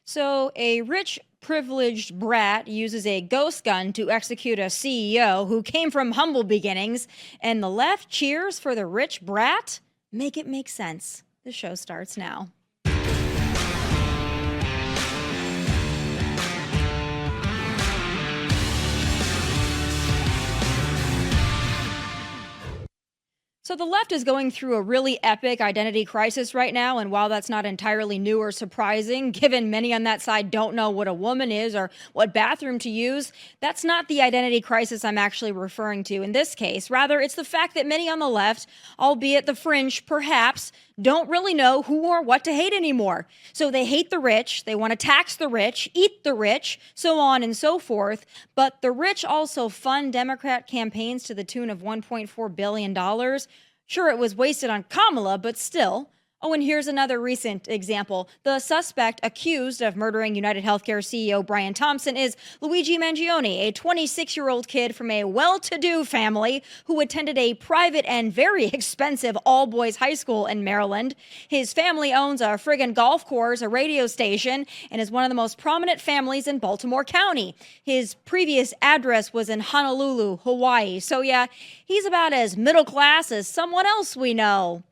So, a rich, privileged brat uses a ghost gun to execute a CEO who came from humble beginnings, and the left cheers for the rich brat? Make it make sense. The show starts now. So the left is going through a really epic identity crisis right now, and while that's not entirely new or surprising, given many on that side don't know what a woman is or what bathroom to use, that's not the identity crisis I'm actually referring to in this case. Rather, it's the fact that many on the left, albeit the fringe perhaps, don't really know who or what to hate anymore. So they hate the rich, they want to tax the rich, eat the rich, so on and so forth. But the rich also fund Democrat campaigns to the tune of $1.4 billion. Sure, it was wasted on Kamala, but still. Oh, and here's another recent example. The suspect accused of murdering United Healthcare CEO Brian Thompson is Luigi Mangione, a 26-year-old kid from a well-to-do family who attended a private and very expensive all-boys high school in Maryland. His family owns a friggin' golf course, a radio station, and is one of the most prominent families in Baltimore County. His previous address was in Honolulu, Hawaii. So yeah, he's about as middle class as someone else we know.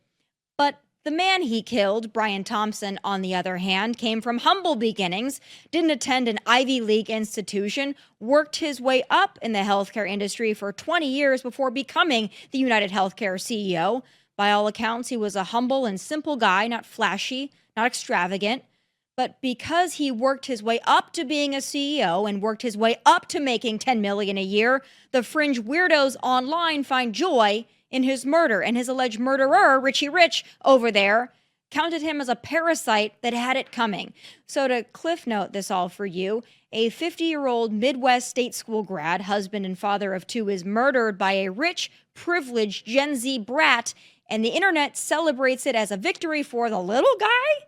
But the man he killed, Brian Thompson, on the other hand, came from humble beginnings, didn't attend an Ivy League institution, worked his way up in the healthcare industry for 20 years before becoming the United Healthcare CEO. By all accounts, he was a humble and simple guy, not flashy, not extravagant. But because he worked his way up to being a CEO and worked his way up to making $10 million a year, the fringe weirdos online find joy in his murder, and his alleged murderer, Richie Rich, over there, counted him as a parasite that had it coming. So to cliff note this all for you, a 50-year-old Midwest state school grad, husband and father of two, is murdered by a rich, privileged Gen Z brat, and the internet celebrates it as a victory for the little guy?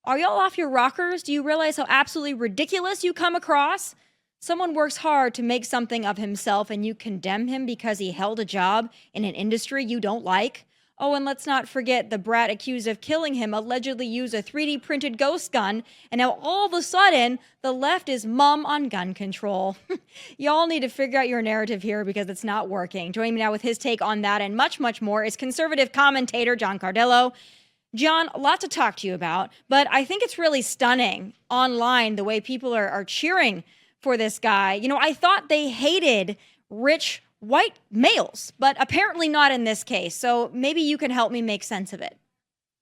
Are y'all off your rockers? Do you realize how absolutely ridiculous you come across? Someone works hard to make something of himself and you condemn him because he held a job in an industry you don't like? Oh, and let's not forget the brat accused of killing him allegedly used a 3D printed ghost gun, and now all of a sudden, the left is mum on gun control. Y'all need to figure out your narrative here because it's not working. Joining me now with his take on that and much, much more is conservative commentator John Cardillo. John, a lot to talk to you about, but I think it's really stunning online the way people are cheering for this guy. You know, I thought they hated rich white males, but apparently not in this case. So maybe you can help me make sense of it.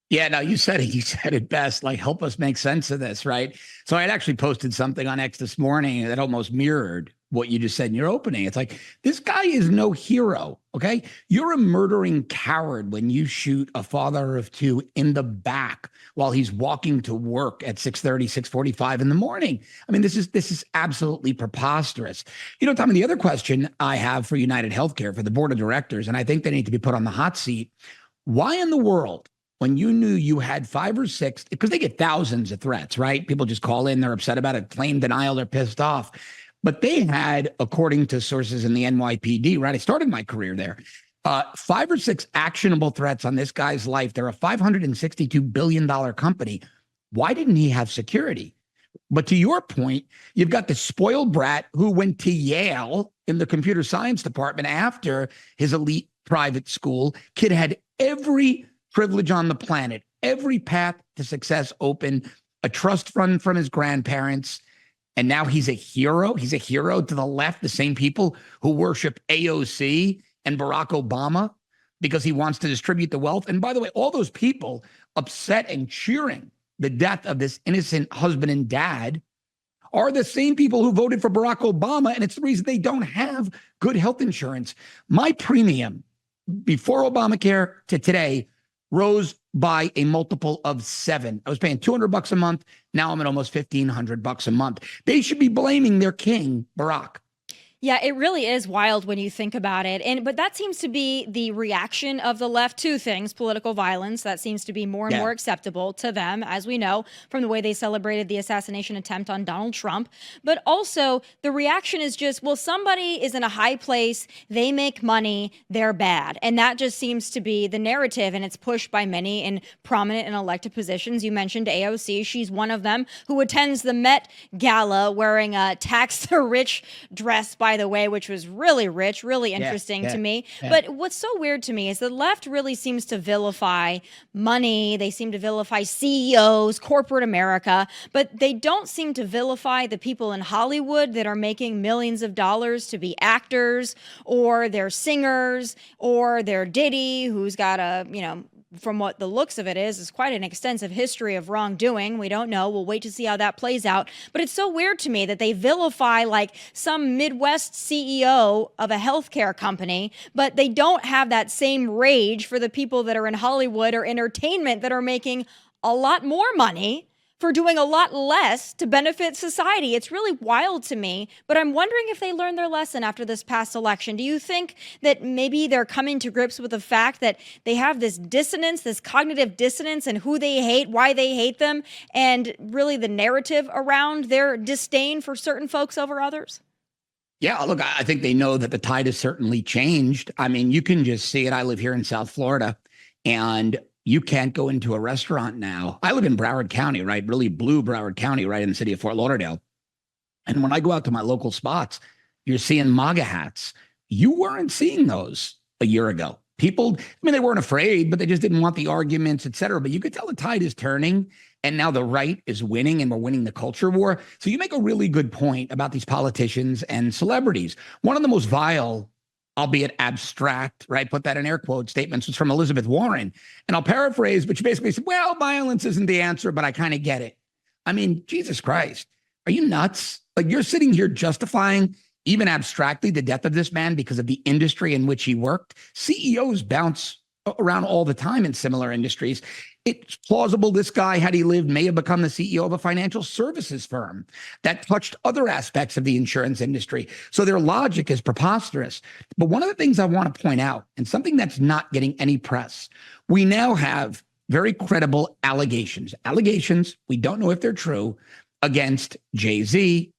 Yeah, no, you said it. You said it best. Like, help us make sense of this, right? So I had actually posted something on X this morning that almost mirrored what you just said in your opening. It's like, this guy is no hero, okay? You're a murdering coward when you shoot a father of two in the back while he's walking to work at 6:30, 6:45 in the morning. I mean, this is absolutely preposterous. You know, Tommy, the other question I have for United Healthcare, for the board of directors, and I think they need to be put on the hot seat, why in the world, when you knew you had 5 or 6, because they get thousands of threats, right? People just call in, they're upset about it, claim denial, they're pissed off. But they had, according to sources in the NYPD, right? I started my career there, 5 or 6 actionable threats on this guy's life. They're a $562 billion company. Why didn't he have security? But to your point, you've got the spoiled brat who went to Yale in the computer science department after his elite private school. Kid had every privilege on the planet, every path to success open, a trust fund from his grandparents, and now he's a hero. He's a hero to the left, the same people who worship AOC and Barack Obama because he wants to distribute the wealth. And by the way, all those people upset and cheering the death of this innocent husband and dad are the same people who voted for Barack Obama, and it's the reason they don't have good health insurance. My premium before Obamacare to today rose by a multiple of 7. I was paying $200 a month. Now I'm at almost $1,500 a month. They should be blaming their king, Barack. Yeah, it really is wild when you think about it. But that seems to be the reaction of the left to things, political violence. That seems to be more and more Yeah. acceptable to them, as we know from the way they celebrated the assassination attempt on Donald Trump. But also the reaction is just, well, somebody is in a high place, they make money, they're bad. And that just seems to be the narrative, and it's pushed by many in prominent and elected positions. You mentioned AOC. She's one of them who attends the Met Gala wearing a tax the rich dress, by the way, which was really rich, really interesting to me. But what's so weird to me is the left really seems to vilify money. They seem to vilify CEOs, corporate America, but they don't seem to vilify the people in Hollywood that are making millions of dollars to be actors, or they're singers, or they're Diddy, who's got a, from what the looks of it is quite an extensive history of wrongdoing. We don't know. We'll wait to see how that plays out. But it's so weird to me that they vilify like some Midwest CEO of a healthcare company, but they don't have that same rage for the people that are in Hollywood or entertainment that are making a lot more money for doing a lot less to benefit society. It's really wild to me, but I'm wondering if they learned their lesson after this past election. Do you think that maybe they're coming to grips with the fact that they have this dissonance, this cognitive dissonance, and who they hate, why they hate them, and really the narrative around their disdain for certain folks over others? Yeah, look, I think they know that the tide has certainly changed. I mean, you can just see it. I live here in South Florida, and you can't go into a restaurant now. I live in Broward County, right? Really blue Broward County, right in the city of Fort Lauderdale. And when I go out to my local spots, you're seeing MAGA hats. You weren't seeing those a year ago. People, they weren't afraid, but they just didn't want the arguments, et cetera. But you could tell the tide is turning, and now the right is winning, and we're winning the culture war. So you make a really good point about these politicians and celebrities. One of the most vile, albeit abstract, right, put that in air quote, statements was from Elizabeth Warren. And I'll paraphrase, but she basically said, well, violence isn't the answer, but I kind of get it. I mean, Jesus Christ, are you nuts? Like, you're sitting here justifying, even abstractly, the death of this man because of the industry in which he worked. CEOs bounce around all the time in similar industries. It's plausible this guy, had he lived, may have become the CEO of a financial services firm that touched other aspects of the insurance industry. So their logic is preposterous. But one of the things I want to point out, and something that's not getting any press, we now have very credible allegations. Allegations, we don't know if they're true, against Jay-Z,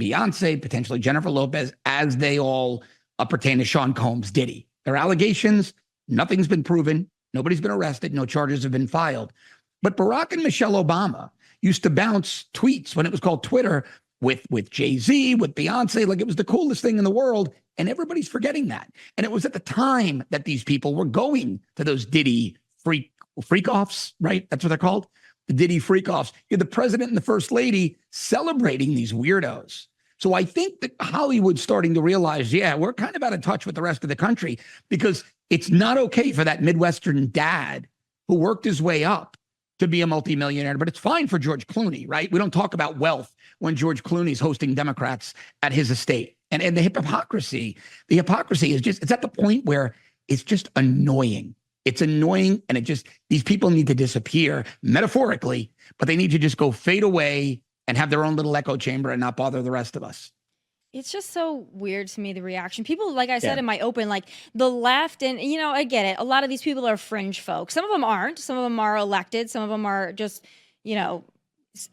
Beyonce, potentially Jennifer Lopez, as they all pertain to Sean Combs' Diddy. They're allegations. Nothing's been proven. Nobody's been arrested. No charges have been filed. But Barack and Michelle Obama used to bounce tweets when it was called Twitter with Jay-Z, with Beyonce, like it was the coolest thing in the world. And everybody's forgetting that. And it was at the time that these people were going to those Diddy freak-offs, right? That's what they're called. The Diddy freak-offs. You're the president and the first lady celebrating these weirdos. So I think that Hollywood's starting to realize, yeah, we're kind of out of touch with the rest of the country, because it's not okay for that Midwestern dad who worked his way up to be a multimillionaire, but it's fine for George Clooney, right? We don't talk about wealth when George Clooney's hosting Democrats at his estate. And the hypocrisy is just, it's at the point where it's just annoying. It's annoying, and these people need to disappear metaphorically, but they need to just go fade away and have their own little echo chamber and not bother the rest of us. It's just so weird to me, the reaction. People, like I said in my open, like the left, and, I get it. A lot of these people are fringe folks. Some of them aren't. Some of them are elected. Some of them are just,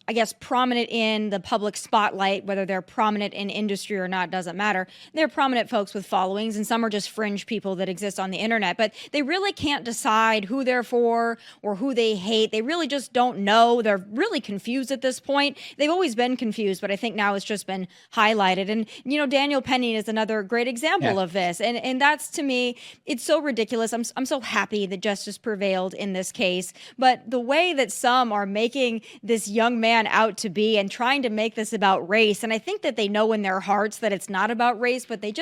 I guess, prominent in the public spotlight. Whether they're prominent in industry or not doesn't matter. They're prominent folks with followings, and some are just fringe people that exist on the internet. But they really can't decide who they're for or who they hate. They really just don't know. They're really confused at this point. They've always been confused, but I think now it's just been highlighted. And, Daniel Penny is another great example of this. And that's, to me, it's so ridiculous. I'm so happy that justice prevailed in this case. But the way that some are making this young man out to be and trying to make this about race. And I think that they know in their hearts that it's not about race, but they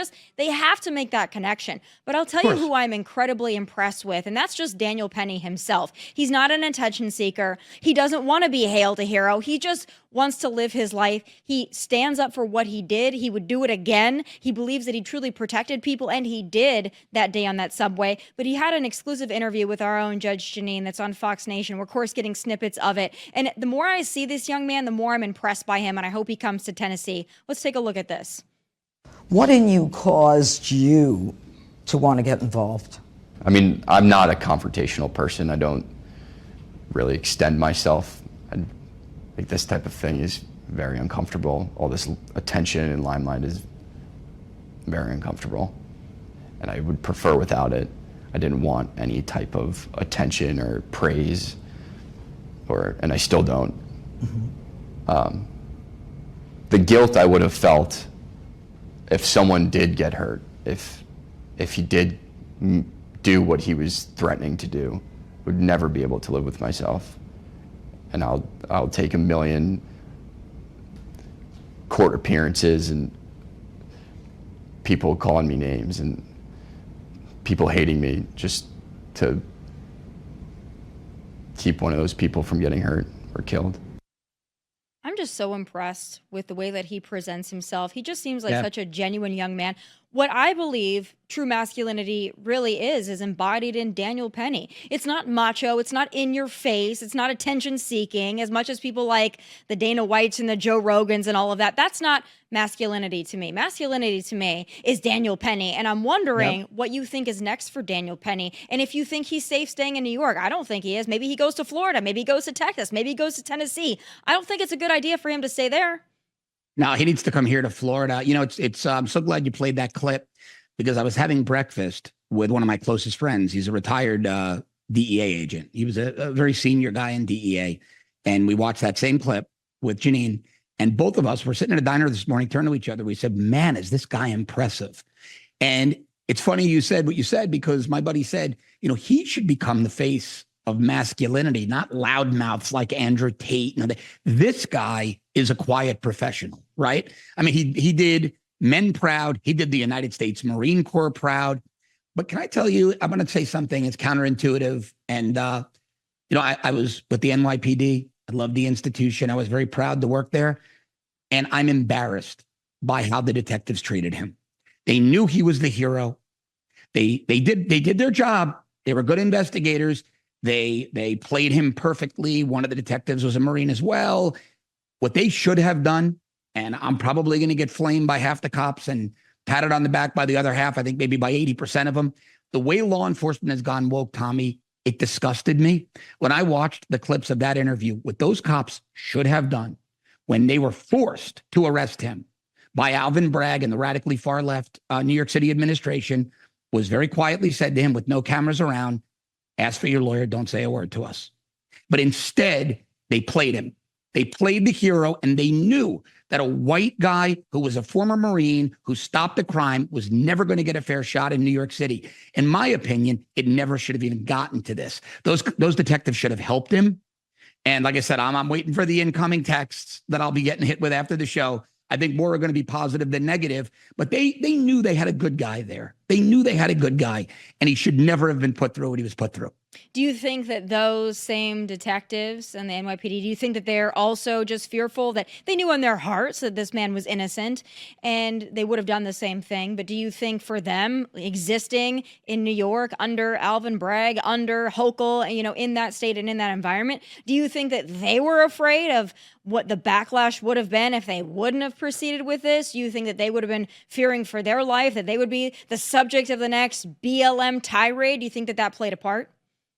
have to make that connection. But I'll tell you who I'm incredibly impressed with, and that's just Daniel Penny himself. He's not an attention seeker. He doesn't want to be hailed a hero. He just wants to live his life. He stands up for what he did. He would do it again. He believes that he truly protected people, and he did that day on that subway. But he had an exclusive interview with our own Judge Janine that's on Fox Nation. We're, of course, getting snippets of it. And the more I see this young man, the more I'm impressed by him, and I hope he comes to Tennessee. Let's take a look at this. What in you caused you to want to get involved? I mean, I'm not a confrontational person. I don't really extend myself. I think this type of thing is very uncomfortable. All this attention and limelight is very uncomfortable, and I would prefer without it. I didn't want any type of attention or praise, and I still don't. Mm-hmm. The guilt I would have felt if someone did get hurt, if he did do what he was threatening to do, would never be able to live with myself. And I'll take 1 million court appearances and people calling me names and people hating me just to keep one of those people from getting hurt or killed. I'm just so impressed with the way that he presents himself. He just seems like such a genuine young man. What I believe true masculinity really is embodied in Daniel Penny. It's not macho. It's not in your face. It's not attention seeking as much as people like the Dana Whites and the Joe Rogans and all of that. That's not masculinity to me. Masculinity to me is Daniel Penny. And I'm wondering what you think is next for Daniel Penny. And if you think he's safe staying in New York. I don't think he is. Maybe he goes to Florida. Maybe he goes to Texas. Maybe he goes to Tennessee. I don't think it's a good idea for him to stay there. No, he needs to come here to Florida. You know, it's I'm so glad you played that clip because I was having breakfast with one of my closest friends. He's a retired DEA agent. He was a very senior guy in DEA. And we watched that same clip with Janine. And both of us were sitting at a diner this morning, turned to each other. We said, man, is this guy impressive? And it's funny you said what you said because my buddy said, you know, he should become the face of masculinity, not loudmouths like Andrew Tate. You know, this guy is a quiet professional, right? I mean, he did men proud. He did the United States Marine Corps proud. But can I tell you, I'm going to say something. It's counterintuitive. And, you know, I was with the NYPD. I love the institution. I was very proud to work there. And I'm embarrassed by how the detectives treated him. They knew he was the hero. They did their job. They were good investigators. They played him perfectly. One of the detectives was a Marine as well. What they should have done, and I'm probably going to get flamed by half the cops and patted on the back by the other half, I think maybe by 80% of them. The way law enforcement has gone woke, Tommy, it disgusted me. When I watched the clips of that interview, what those cops should have done when they were forced to arrest him by Alvin Bragg and the radically far left New York City administration was very quietly said to him with no cameras around, ask for your lawyer, don't say a word to us. But instead, they played him. They played the hero, and they knew that a white guy who was a former Marine who stopped a crime was never going to get a fair shot in New York City. In my opinion, it never should have even gotten to this. Those detectives should have helped him. And like I said, I'm waiting for the incoming texts that I'll be getting hit with after the show. I think more are going to be positive than negative, but they knew they had a good guy there. They knew they had a good guy, and he should never have been put through what he was put through. Do you think that those same detectives and the NYPD, do you think that they're also just fearful that they knew in their hearts that this man was innocent and they would have done the same thing? But do you think for them existing in New York under Alvin Bragg, under Hochul, you know, in that state and in that environment, do you think that they were afraid of what the backlash would have been if they wouldn't have proceeded with this? Do you think that they would have been fearing for their life, that they would be the subject of the next BLM tirade? Do you think that that played a part?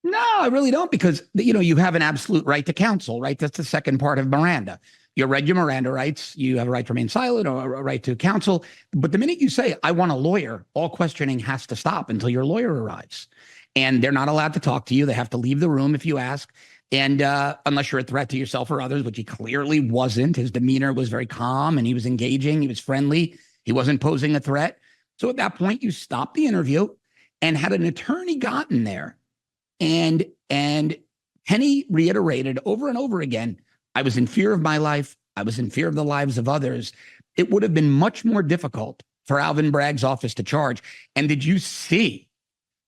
No, I really don't, because, you know, you have an absolute right to counsel, right? That's the second part of Miranda. You read your Miranda rights. You have a right to remain silent or a right to counsel. But the minute you say, I want a lawyer, all questioning has to stop until your lawyer arrives. And they're not allowed to talk to you. They have to leave the room if you ask. And unless you're a threat to yourself or others, which he clearly wasn't. His demeanor was very calm and he was engaging. He was friendly. He wasn't posing a threat. So at that point, you stop the interview, and had an attorney gotten there, and Penny reiterated over and over again, I was in fear of my life. I was in fear of the lives of others. It would have been much more difficult for Alvin Bragg's office to charge. And did you see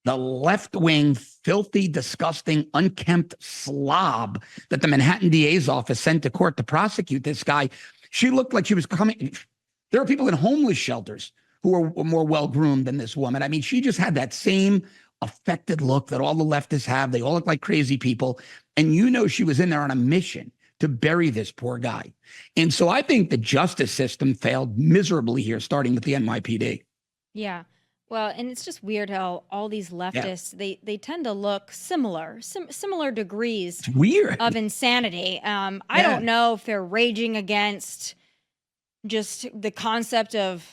the left-wing, filthy, disgusting, unkempt slob that the Manhattan DA's office sent to court to prosecute this guy? She looked like she was coming. There are people in homeless shelters who are more well-groomed than this woman. I mean, she just had that same affected look that all the leftists have. They all look like crazy people. And you know she was in there on a mission to bury this poor guy. And so I think the justice system failed miserably here, starting with the NYPD. Yeah. Well, and it's just weird how all these leftists, they tend to look similar, similar degrees It's weird. of insanity. I Yeah. don't know if they're raging against just the concept of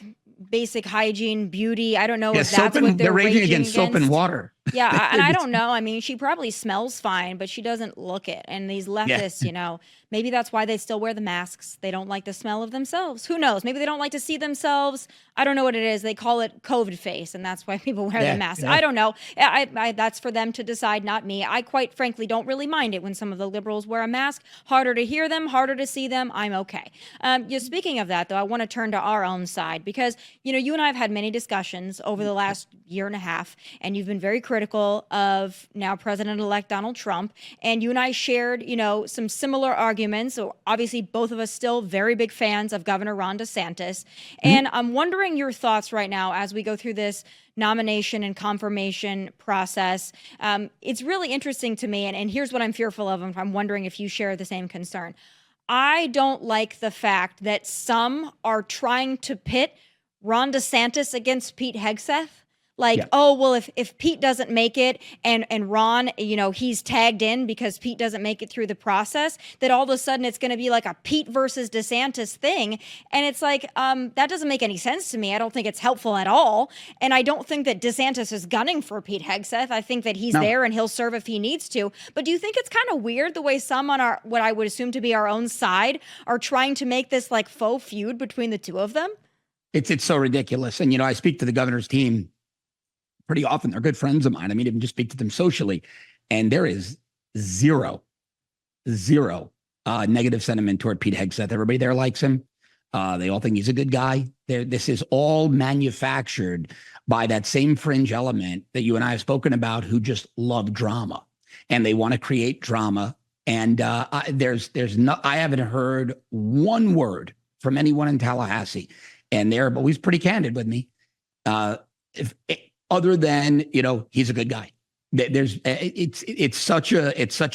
basic hygiene, beauty. I don't know Yeah, if that's what they're they're raging against soap and against. water. Yeah, and I don't know. I mean, she probably smells fine, but she doesn't look it. And these leftists, maybe that's why they still wear the masks. They don't like the smell of themselves. Who knows? Maybe they don't like to see themselves. I don't know what it is. They call it COVID face, and that's why people wear the mask. Yeah. I don't know. I that's for them to decide, not me. I quite frankly don't really mind it when some of the liberals wear a mask. Harder to hear them, harder to see them. I'm okay. Speaking of that, though, I want to turn to our own side because, you and I have had many discussions over the last year and a half, and you've been very critical of now President-elect Donald Trump. And you and I shared, some similar arguments. So obviously, both of us still very big fans of Governor Ron DeSantis. And I'm wondering your thoughts right now as we go through this nomination and confirmation process. It's really interesting to me. And here's what I'm fearful of. I'm wondering if you share the same concern. I don't like the fact that some are trying to pit Ron DeSantis against Pete Hegseth. Oh, well, if Pete doesn't make it and Ron, he's tagged in because Pete doesn't make it through the process, that all of a sudden it's going to be like a Pete versus DeSantis thing. And it's that doesn't make any sense to me. I don't think it's helpful at all. And I don't think that DeSantis is gunning for Pete Hegseth. I think that he's there and he'll serve if he needs to. But do you think it's kind of weird the way some on what I would assume to be our own side are trying to make this faux feud between the two of them? It's so ridiculous. And, I speak to the governor's team pretty often. They're good friends of mine. I mean, even just speak to them socially. And there is zero negative sentiment toward Pete Hegseth. Everybody there likes him. They all think he's a good guy. This is all manufactured by that same fringe element that you and I have spoken about, who just love drama. And they want to create drama. And I haven't heard one word from anyone in Tallahassee. And they're always pretty candid with me. Other than, he's a good guy. It's such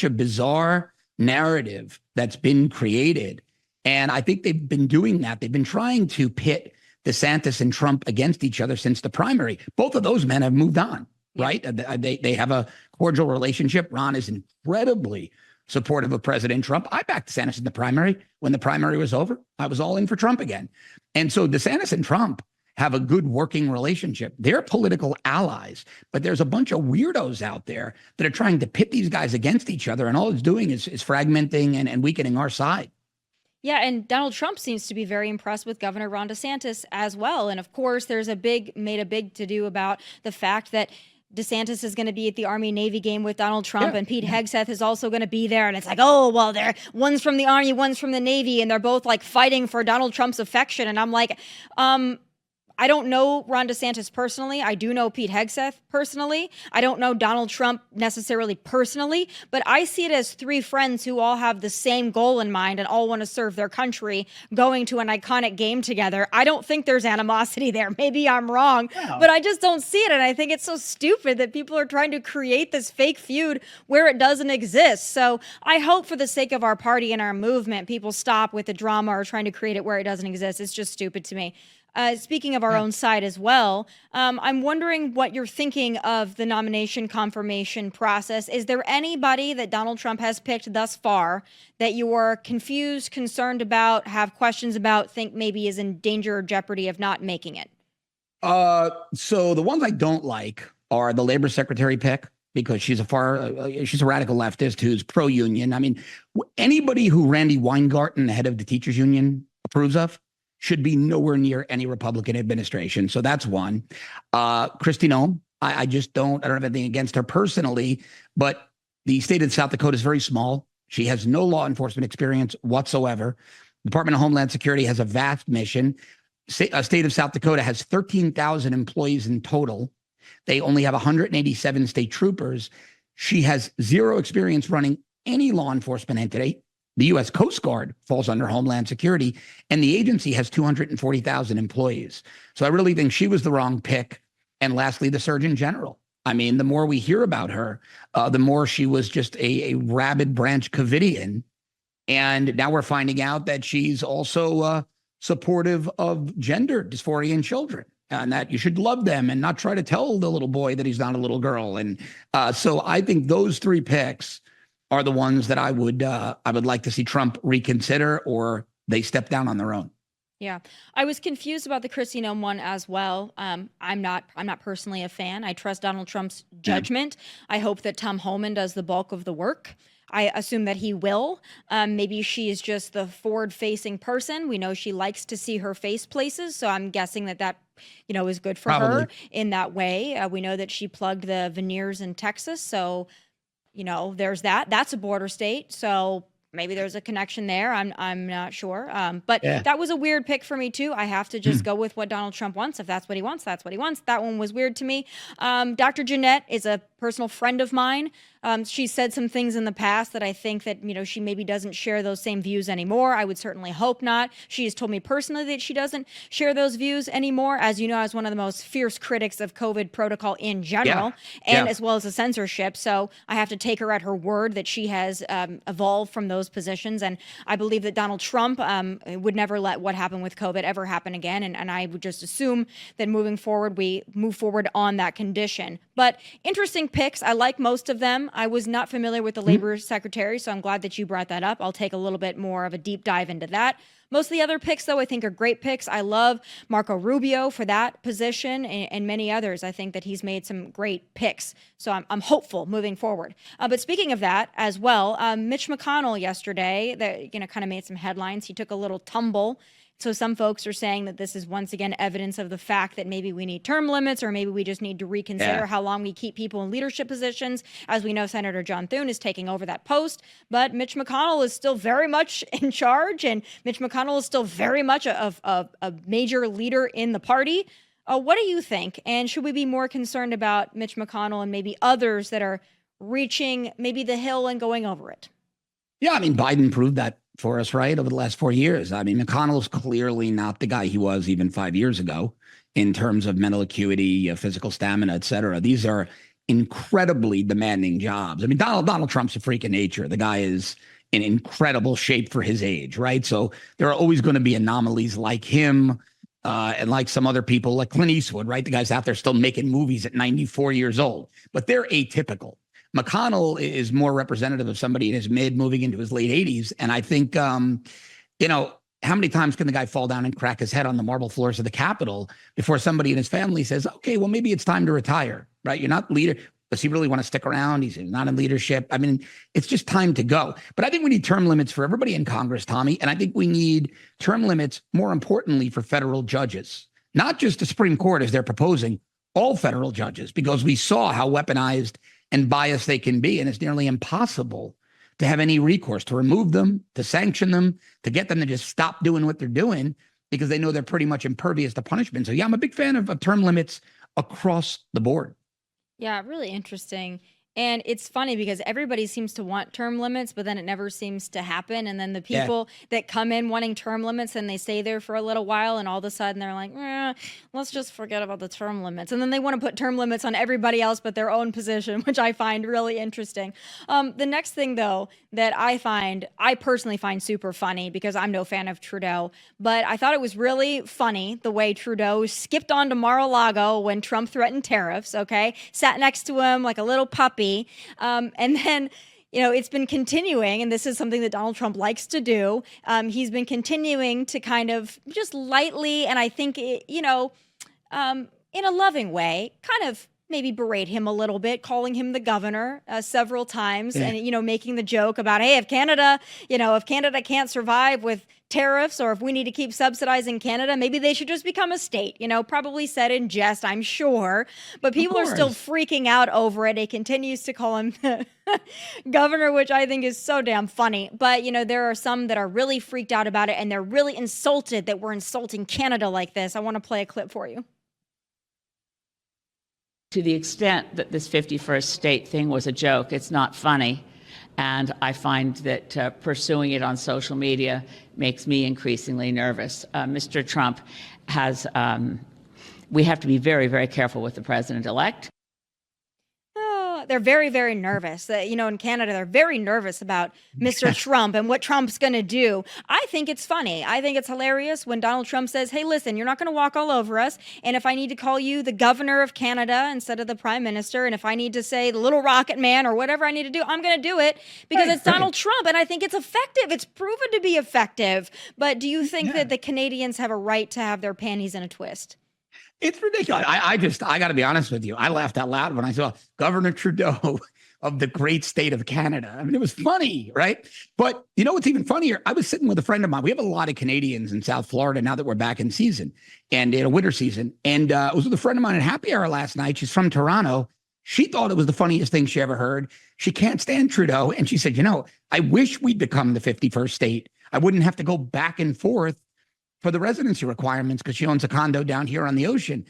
a bizarre narrative that's been created. And I think they've been doing that. They've been trying to pit DeSantis and Trump against each other since the primary. Both of those men have moved on, right? They have a cordial relationship. Ron is incredibly supportive of President Trump. I backed DeSantis in the primary. When the primary was over, I was all in for Trump again. And so DeSantis and Trump have a good working relationship. They're political allies, but there's a bunch of weirdos out there that are trying to pit these guys against each other. And all it's doing is fragmenting and weakening our side. Yeah, and Donald Trump seems to be very impressed with Governor Ron DeSantis as well. And of course, there's made a big to-do about the fact that DeSantis is going to be at the Army-Navy game with Donald Trump, and Pete Hegseth is also going to be there. And it's one's from the Army, one's from the Navy, and they're both fighting for Donald Trump's affection. And I'm I don't know Ron DeSantis personally. I do know Pete Hegseth personally. I don't know Donald Trump necessarily personally, but I see it as three friends who all have the same goal in mind and all want to serve their country, going to an iconic game together. I don't think there's animosity there. Maybe I'm wrong, but I just don't see it. And I think it's so stupid that people are trying to create this fake feud where it doesn't exist. So I hope for the sake of our party and our movement, people stop with the drama or trying to create it where it doesn't exist. It's just stupid to me. Speaking of our own side as well, I'm wondering what you're thinking of the nomination confirmation process. Is there anybody that Donald Trump has picked thus far that you are confused, concerned about, have questions about, think maybe is in danger or jeopardy of not making it? So the ones I don't like are the labor secretary pick, because she's a radical leftist who's pro-union. I mean, anybody who Randy Weingarten, the head of the teachers union, approves of should be nowhere near any Republican administration. So that's one. Kristi Noem, I don't have anything against her personally, but the state of South Dakota is very small. She has no law enforcement experience whatsoever. The Department of Homeland Security has a vast mission. State of South Dakota has 13,000 employees in total. They only have 187 state troopers. She has zero experience running any law enforcement entity. The U.S. Coast Guard falls under Homeland Security, and the agency has 240,000 employees. So I really think she was the wrong pick. And lastly, the Surgeon General. I mean, the more we hear about her, the more she was just a rabid branch Covidian. And now we're finding out that she's also supportive of gender dysphoria in children, and that you should love them and not try to tell the little boy that he's not a little girl. And so I think those three picks are the ones that I would like to see Trump reconsider, or they step down on their own. Yeah, I was confused about the Kristi Noem one as well. I'm not personally a fan. I trust Donald Trump's judgment. I hope that Tom Homan does the bulk of the work. I assume that he will. Maybe she is just the forward-facing person. We know she likes to see her face places, so I'm guessing that is good for her in that way. We know that she plugged the veneers in Texas, so there's that. That's a border state, so maybe there's a connection there. I'm not sure. But that was a weird pick for me too. I have to just go with what Donald Trump wants. If that's what he wants, that's what he wants. That one was weird to me. Dr. Jeanette is a personal friend of mine. She said some things in the past that I think that, she maybe doesn't share those same views anymore. I would certainly hope not. She has told me personally that she doesn't share those views anymore, as you know, as one of the most fierce critics of COVID protocol in general, and as well as the censorship. So I have to take her at her word that she has evolved from those positions. And I believe that Donald Trump would never let what happened with COVID ever happen again. And I would just assume that moving forward, we move forward on that condition. But interesting picks. I like most of them. I was not familiar with the labor secretary, so I'm glad that you brought that up. I'll take a little bit more of a deep dive into that. Most of the other picks, though, I think are great picks. I love Marco Rubio for that position and many others. I think that he's made some great picks. So I'm hopeful moving forward. But speaking of that as well, Mitch McConnell yesterday, that kind of made some headlines. He took a little tumble. So some folks are saying that this is once again evidence of the fact that maybe we need term limits, or maybe we just need to reconsider how long we keep people in leadership positions. As we know, Senator John Thune is taking over that post, but Mitch McConnell is still very much in charge, and Mitch McConnell is still very much a major leader in the party. What do you think? And should we be more concerned about Mitch McConnell and maybe others that are reaching maybe the hill and going over it? Yeah, I mean, Biden proved that for us, right, over the last 4 years. I mean, McConnell's clearly not the guy he was even 5 years ago in terms of mental acuity, physical stamina, et cetera. These are incredibly demanding jobs. I mean, Donald Trump's a freak of nature. The guy is in incredible shape for his age, right? So there are always going to be anomalies like him and like some other people, like Clint Eastwood, right? The guy's out there still making movies at 94 years old, but they're atypical. McConnell is more representative of somebody in his mid, moving into his late 80s. And I think, how many times can the guy fall down and crack his head on the marble floors of the Capitol before somebody in his family says, okay, well, maybe it's time to retire, right? You're not leader. Does he really want to stick around? He's not in leadership. I mean, it's just time to go. But I think we need term limits for everybody in Congress, Tommy. And I think we need term limits, more importantly, for federal judges, not just the Supreme Court as they're proposing, all federal judges, because we saw how weaponized and biased they can be. And it's nearly impossible to have any recourse, to remove them, to sanction them, to get them to just stop doing what they're doing, because they know they're pretty much impervious to punishment. So yeah, I'm a big fan of term limits across the board. Yeah, really interesting. And it's funny because everybody seems to want term limits, but then it never seems to happen. And then the people that come in wanting term limits and they stay there for a little while, and all of a sudden they're like, let's just forget about the term limits. And then they want to put term limits on everybody else but their own position, which I find really interesting. The next thing, though, that I personally find super funny, because I'm no fan of Trudeau, but I thought it was really funny the way Trudeau skipped on to Mar-a-Lago when Trump threatened tariffs, sat next to him like a little puppy. And then, it's been continuing, and this is something that Donald Trump likes to do. He's been continuing to kind of just lightly, and I think, in a loving way, kind of maybe berate him a little bit, calling him the governor several times, and, making the joke about, hey, if Canada can't survive with tariffs, or if we need to keep subsidizing Canada, maybe they should just become a state, probably said in jest, I'm sure, but people are still freaking out over it. It continues to call him the governor, which I think is so damn funny. But, there are some that are really freaked out about it, and they're really insulted that we're insulting Canada like this. I want to play a clip for you. To the extent that this 51st state thing was a joke, it's not funny. And I find that pursuing it on social media makes me increasingly nervous. Mr. Trump we have to be very, very careful with the president-elect. They're very, very nervous. In Canada, they're very nervous about Mr. Trump and what Trump's going to do. I think it's funny. I think it's hilarious when Donald Trump says, hey, listen, you're not going to walk all over us. And if I need to call you the governor of Canada instead of the prime minister, and if I need to say the little rocket man or whatever I need to do, I'm going to do it because it's Donald Trump. And I think it's effective. It's proven to be effective. But do you think that the Canadians have a right to have their panties in a twist? It's ridiculous. I got to be honest with you. I laughed out loud when I saw Governor Trudeau of the great state of Canada. I mean, it was funny, right? But you know what's even funnier? I was sitting with a friend of mine. We have a lot of Canadians in South Florida now that we're back in season and in a winter season. And I was with a friend of mine at happy hour last night. She's from Toronto. She thought it was the funniest thing she ever heard. She can't stand Trudeau. And she said, I wish we'd become the 51st state. I wouldn't have to go back and forth for the residency requirements because she owns a condo down here on the ocean.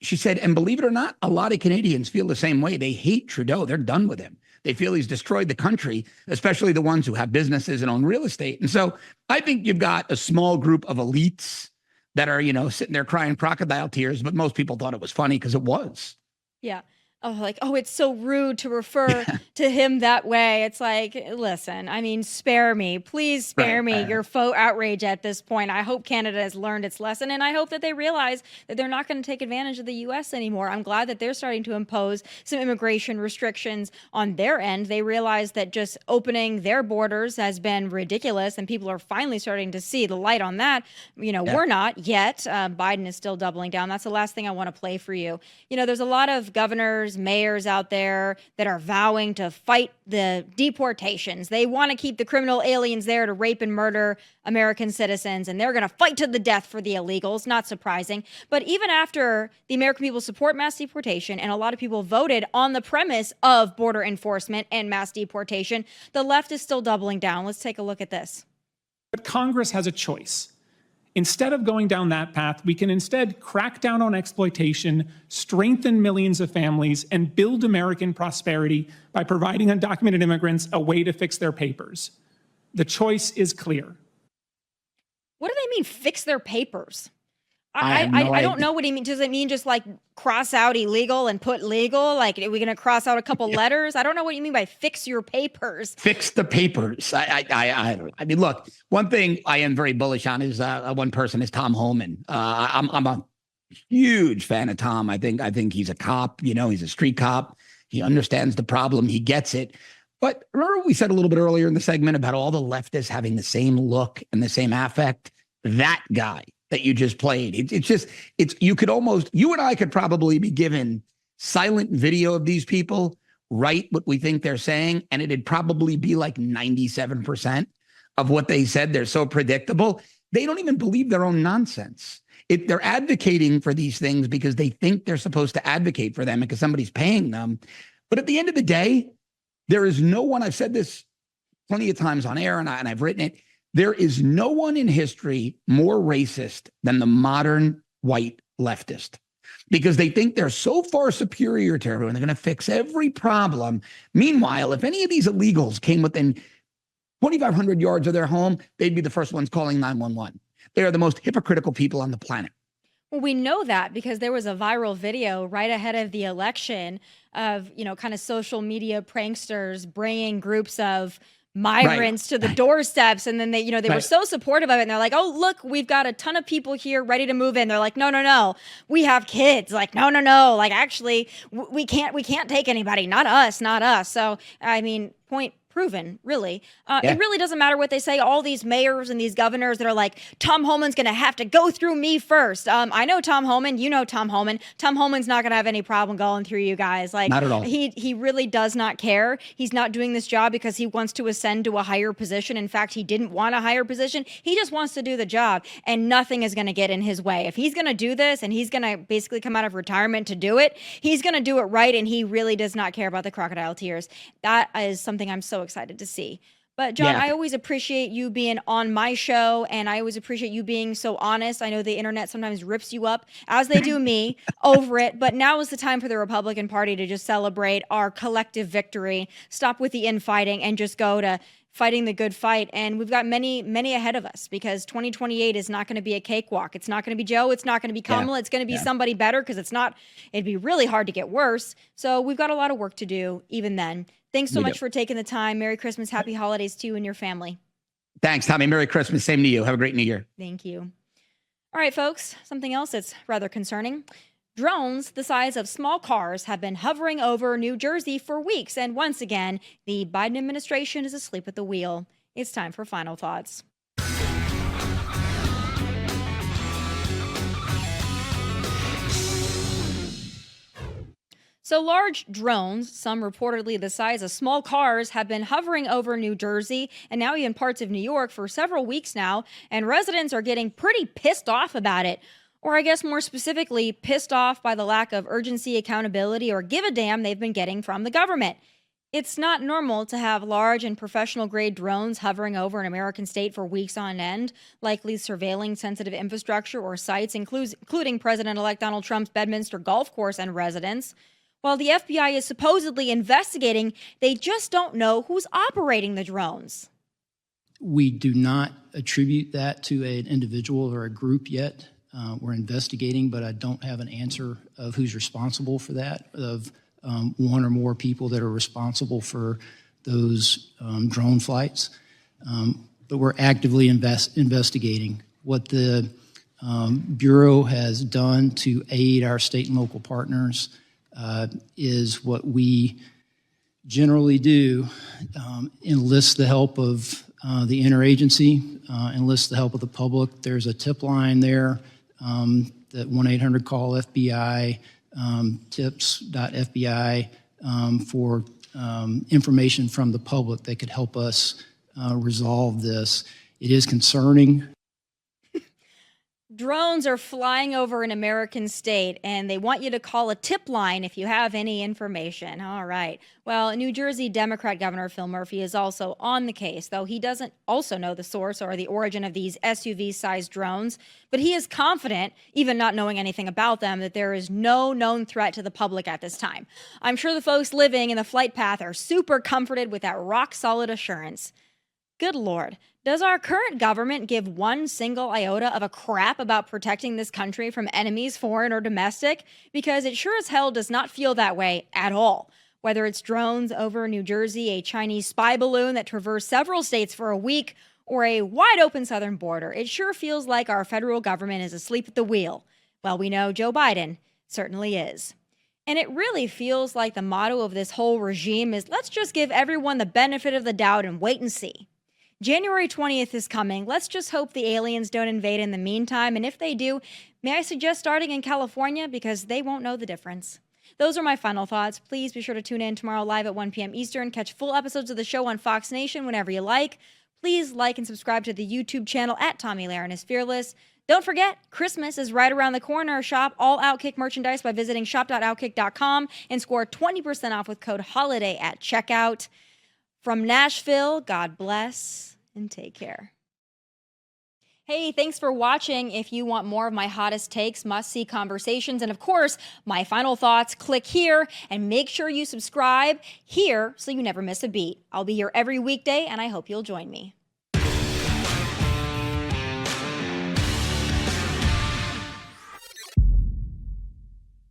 She said, and believe it or not, a lot of Canadians feel the same way. They hate Trudeau. They're done with him. They feel he's destroyed the country, especially the ones who have businesses and own real estate. And so I think you've got a small group of elites that are, sitting there crying crocodile tears, but most people thought it was funny because it was. Yeah. Oh, it's so rude to refer to him that way. It's like, listen, I mean, spare me. Please spare me your faux outrage at this point. I hope Canada has learned its lesson, and I hope that they realize that they're not going to take advantage of the U.S. anymore. I'm glad that they're starting to impose some immigration restrictions on their end. They realize that just opening their borders has been ridiculous, and people are finally starting to see the light on that. We're not yet. Biden is still doubling down. That's the last thing I want to play for you. There's a lot of governors, mayors out there that are vowing to fight the deportations. They want to keep the criminal aliens there to rape and murder American citizens, and they're going to fight to the death for the illegals. Not surprising. But even after the American people support mass deportation, and a lot of people voted on the premise of border enforcement and mass deportation, the left is still doubling down. Let's take a look at this. But Congress has a choice. Instead of going down that path, we can instead crack down on exploitation, strengthen millions of families, and build American prosperity by providing undocumented immigrants a way to fix their papers. The choice is clear. What do they mean, fix their papers? I don't know what he means. Does it mean just like cross out illegal and put legal? Like, are we going to cross out a couple letters? I don't know what you mean by fix your papers. Fix the papers. I mean, look, one thing I am very bullish on is one person is Tom Homan. I'm a huge fan of Tom. I think he's a cop. He's a street cop. He understands the problem. He gets it. But remember what we said a little bit earlier in the segment about all the leftists having the same look and the same affect? That guy that you just played. You and I could probably be given silent video of these people, write what we think they're saying, and it'd probably be like 97% of what they said. They're so predictable. They don't even believe their own nonsense. They're advocating for these things because they think they're supposed to advocate for them because somebody's paying them. But at the end of the day, there is no one, I've said this plenty of times on air and I've written it, there is no one in history more racist than the modern white leftist because they think they're so far superior to everyone. They're going to fix every problem. Meanwhile, if any of these illegals came within 2,500 yards of their home, they'd be the first ones calling 911. They are the most hypocritical people on the planet. Well, we know that because there was a viral video right ahead of the election of, kind of social media pranksters bringing groups of migrants to the doorsteps. And then they were so supportive of it. And they're like, oh, look, we've got a ton of people here ready to move in. They're like, no, we have kids. Like, no. Like, actually, we can't take anybody. Not us. So, I mean, point proven, really. It really doesn't matter what they say. All these mayors and these governors that are like, Tom Homan's going to have to go through me first. I know Tom Homan. You know Tom Homan. Tom Homan's not going to have any problem going through you guys. Like, not at all. He really does not care. He's not doing this job because he wants to ascend to a higher position. In fact, he didn't want a higher position. He just wants to do the job, and nothing is going to get in his way. If he's going to do this and he's going to basically come out of retirement to do it, he's going to do it right, and he really does not care about the crocodile tears. That is something I'm so excited to see. But John, I always appreciate you being on my show, and I always appreciate you being so honest. I know the internet sometimes rips you up, as they do me, over it. But now is the time for the Republican Party to just celebrate our collective victory, stop with the infighting, and just go to fighting the good fight. And we've got many, many ahead of us, because 2028 is not going to be a cakewalk. It's not going to be Joe. It's not going to be Kamala. It's going to be somebody better, because it'd be really hard to get worse. So we've got a lot of work to do even then. Thanks so much for taking the time. Merry Christmas. Happy holidays to you and your family. Thanks, Tomi. Merry Christmas. Same to you. Have a great New Year. Thank you. All right, folks, something else that's rather concerning. Drones the size of small cars have been hovering over New Jersey for weeks. And once again, the Biden administration is asleep at the wheel. It's time for final thoughts. So large drones, some reportedly the size of small cars, have been hovering over New Jersey and now even parts of New York for several weeks now, and residents are getting pretty pissed off about it. Or I guess more specifically, pissed off by the lack of urgency, accountability, or give a damn they've been getting from the government. It's not normal to have large and professional-grade drones hovering over an American state for weeks on end, likely surveilling sensitive infrastructure or sites, including President-elect Donald Trump's Bedminster golf course and residents. While the FBI is supposedly investigating, they just don't know who's operating the drones. We do not attribute that to an individual or a group yet. We're investigating, but I don't have an answer of who's responsible for that, of one or more people that are responsible for those drone flights. But we're actively investigating. What the Bureau has done to aid our state and local partners is what we generally do, enlist the help of the interagency, enlist the help of the public. There's a tip line there, that 1-800-CALL-FBI, tips.fbi, for information from the public that could help us resolve this. It is concerning. Drones are flying over an American state, and they want you to call a tip line if you have any information. All right. Well, New Jersey Democrat Governor Phil Murphy is also on the case, though he doesn't also know the source or the origin of these SUV-sized drones. But he is confident, even not knowing anything about them, that there is no known threat to the public at this time. I'm sure the folks living in the flight path are super comforted with that rock-solid assurance. Good Lord. Does our current government give one single iota of a crap about protecting this country from enemies, foreign or domestic? Because it sure as hell does not feel that way at all. Whether it's drones over New Jersey, a Chinese spy balloon that traversed several states for a week, or a wide open southern border, it sure feels like our federal government is asleep at the wheel. Well, we know Joe Biden certainly is. And it really feels like the motto of this whole regime is, let's just give everyone the benefit of the doubt and wait and see. January 20th is coming. Let's just hope the aliens don't invade in the meantime. And if they do, may I suggest starting in California, because they won't know the difference. Those are my final thoughts. Please be sure to tune in tomorrow live at 1 p.m. Eastern. Catch full episodes of the show on Fox Nation whenever you like. Please like and subscribe to the YouTube channel at Tomi Lahren is Fearless. Don't forget, Christmas is right around the corner. Shop all Outkick merchandise by visiting shop.outkick.com and score 20% off with code HOLIDAY at checkout. From Nashville, God bless and take care. Hey, thanks for watching. If you want more of my hottest takes, must-see conversations, and of course, my final thoughts, click here and make sure you subscribe here so you never miss a beat. I'll be here every weekday, and I hope you'll join me.